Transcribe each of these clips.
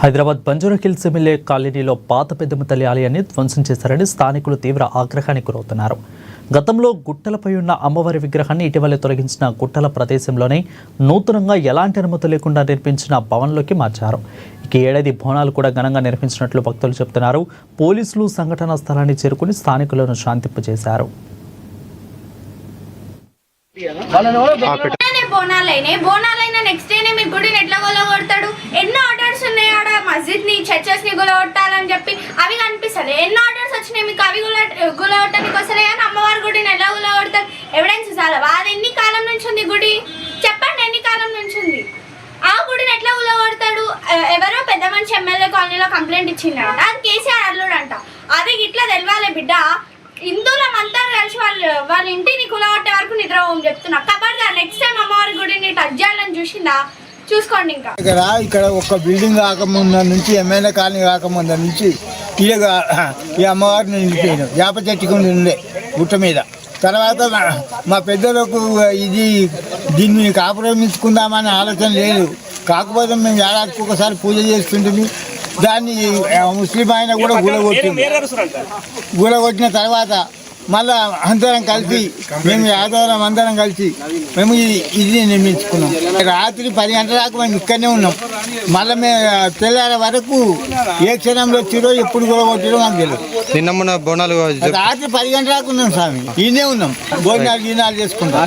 Hyderabad Banjara Hills MLA కాలనీలో పాత పెద్దమ్మ తల్లి ఆలయాన్ని ధ్వంసం చేశారని స్థానికులు తీవ్ర ఆగ్రహానికి గురవుతున్నారు. గతంలో గుట్టలపై ఉన్న అమ్మవారి విగ్రహాన్ని ఇటీవలే తొలగించిన గుట్టల ప్రదేశంలోనే నూతనంగా ఎలాంటి అనుమతి లేకుండా నిర్మించిన భవన్లోకి మార్చారు. ఇక ఏడాది బోనాలు కూడా ఘనంగా నిర్వహించినట్లు భక్తులు చెబుతున్నారు. పోలీసులు సంఘటనా స్థలాన్ని చేరుకుని స్థానికులను శాంతింపజేశారు. బోనాలైనా నెక్స్ట్ డేనే మీ గుడిని ఎట్లా గొలగొడతాడు? ఎన్నో ఆర్డర్స్ ఉన్నాయి ఆడ మస్జిద్ ని చర్చెస్ ని గులగొట్టాలని చెప్పి అవి కనిపిస్తలే. ఎన్నో ఆర్డర్స్ వచ్చినాయి మీకు అవి గులగొట్టడానికి వస్తలే కానీ అమ్మవారి గుడిని ఎలా గులగొడతారు? ఎవిడెన్స్ చాలా. అది ఎన్ని కాలం నుంచి ఉంది గుడి? చెప్పండి, ఎన్ని కాలం నుంచి ఉంది? ఆ గుడిని ఎట్లా గులగొడతాడు? ఎవరో పెద్ద మనిషి ఎమ్మెల్యే కాలనీలో కంప్లైంట్ ఇచ్చిందంట, అది కేసీఆర్ అల్లుడంట. అది ఇట్లా తెలవాలి బిడ్డ. హిందువులం అంతా కలిసి వాళ్ళ ఇంటిని కులగొట్టే వరకు నిద్రపోం చెప్తున్నా. కబర్దా నెక్స్ట్ టైం అమ్మవారి గుడిని టచ్ చేయాలని చూసిందా చూసుకోండి. ఇంకా ఇక్కడ ఒక బిల్డింగ్ కాకముందు నుంచి ఎమ్మెల్యే కాలనీ కాకముందు నుంచి ఈ అమ్మవారిని నిలిపోయినాం. వేప చెట్టుకు ఉండే గుట్ట మీద. తర్వాత మా పెద్దలకు దీన్ని కాపురమించుకుందామనే ఆలోచన లేదు. కాకపోతే మేము ఏడాదికి ఒకసారి పూజ చేస్తుంటుంది. దాన్ని ముస్లిం ఆయన కూడా గులగొట్టిన తర్వాత మళ్ళా అందరం కలిసి మేము యాదవరం అందరం కలిసి మేము ఇది నిర్మించుకున్నాం. రాత్రి 10 గంటల దాకా మేము ఇక్కడనే ఉన్నాం. మళ్ళీ మేము తెల్లారే వరకు ఏ క్షణంలో వచ్చిరో ఎప్పుడు గులగొట్టిరో మాకు తెలియదు. నిన్న బోనాలు రాత్రి 10 గంటల దాకా ఉన్నాం స్వామి. ఈయనే ఉన్నాం, భోజనాలు గీనాలు చేసుకుంటాం.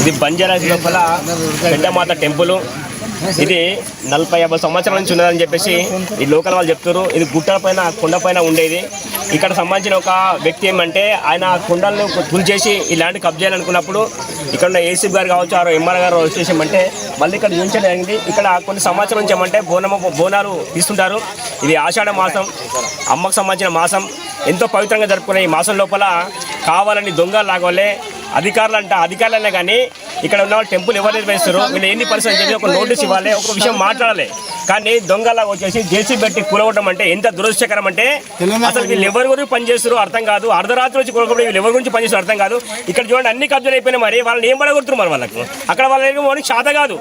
ఇది బంజారాహిల్స్ లోపల పెద్దమాత టెంపుల్. ఇది 40-50 సంవత్సరాల నుంచి ఉన్నదని చెప్పేసి ఈ లోకల్ వాళ్ళు చెప్తారు. ఇది గుట్టల పైన కొండ పైన ఉండేది. ఇక్కడ సంబంధించిన ఒక వ్యక్తి ఏమంటే ఆయన కొండలను తుల్చేసి ఈ ల్యాండ్ కబ్జా చేయాలనుకున్నప్పుడు ఇక్కడ ఉన్న ఏసీబీ గారు కావచ్చు, ఎంఆర్ గారు వచ్చేసామంటే మళ్ళీ ఇక్కడ చూపించడం జరిగింది. ఇక్కడ కొన్ని సంవత్సరం నుంచి ఏమంటే బోనాలు తీస్తుంటారు. ఇది ఆషాఢ మాసం, అమ్మకు సంబంధించిన మాసం. ఎంతో పవిత్రంగా జరుపుకునే ఈ మాసం లోపల కావాలని దొంగలు లాగోలే అధికారులనే కానీ ఇక్కడ ఉన్న వాళ్ళు టెంపుల్ ఎవరు నిర్వహిస్తారు, వీళ్ళు ఎన్ని పరిస్థితులు చెప్పి ఒక నోటీస్ ఇవ్వాలి, ఒక విషయం మాట్లాడాలి. కానీ దొంగలాగా వచ్చేసి జేసీ పెట్టి కూలగొట్టడం అంటే ఎంత దురదృష్టకరం అంటే అసలు వీళ్ళు ఎవరి గురించి పనిచేస్తారో అర్థం కాదు. అర్ధరాత్రి వచ్చి కూలగొట్టడం వీళ్ళు ఎవరి గురించి పనిచేస్తారో అర్థం కాదు. ఇక్కడ చూడండి అన్ని కబ్జాలు అయిపోయినాయి. మరి వాళ్ళని ఏం పడగొడుతున్నారు? మరి వాళ్ళకు అక్కడ వాళ్ళకి శాత కాదు.